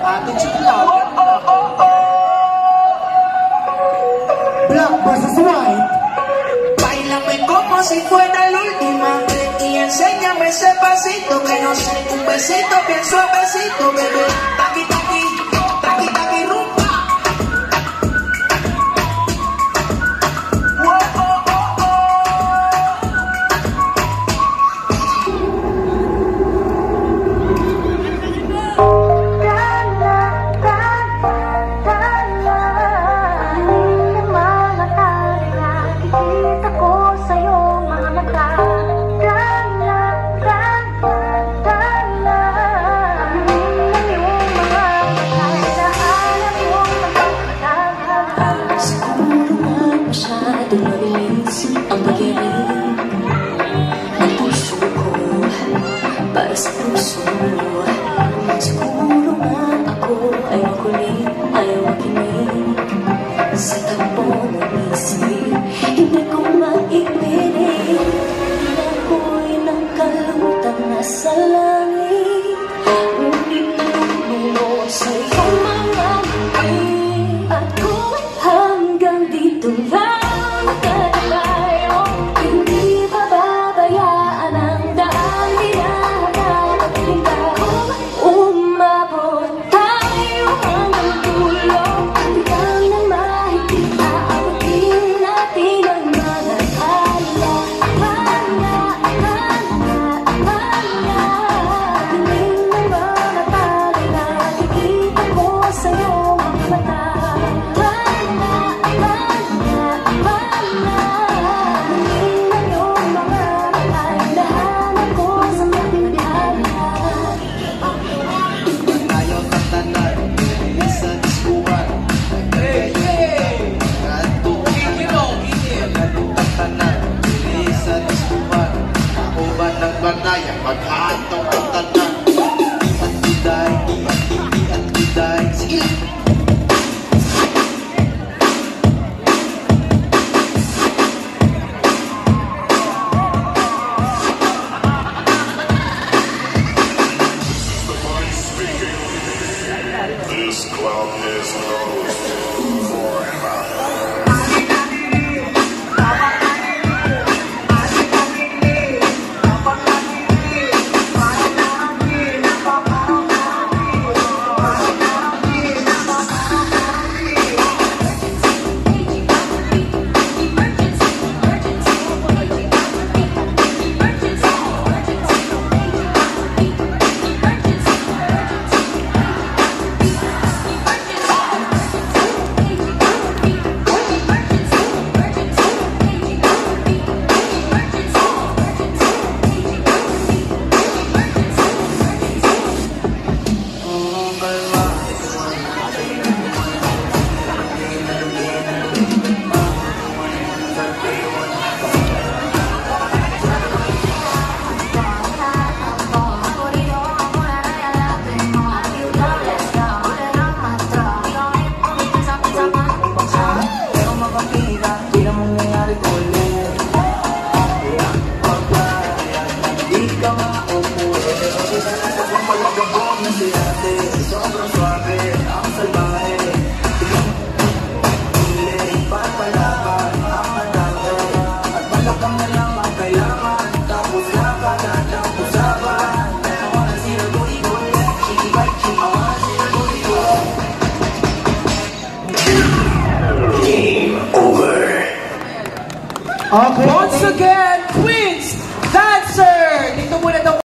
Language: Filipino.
Attitude lang. Black versus white. Báilame como si fuera la última vez y enséñame ese pasito que no sé, un besito bien suavecito, bebé. Taqui taqui, taqui taqui rumba. Ang pag-ibig ng puso ko para sa puso mo. Siguro nga ako ay makulit, ayaw makinig sa takbo ng isip. Hindi ko maipinig, ako'y nagkalutang nasa langit. Ngunit nalulunod sa iyong mga ngiti. Ako'y hanggang dito lang. Pag-aantong ang tanan. At biday. Sige. This club is closed forever. Sobrang suave, ang salbahe. Piling, papalaban, ang matanda. At malakang na lang ang kailangan. Tapos laban at ang usapan. I wanna see the booty go, cheeky bite, cheeky. I wanna see the booty go. Game over. Okay. Once again, Queens Dancer! Dito muna daw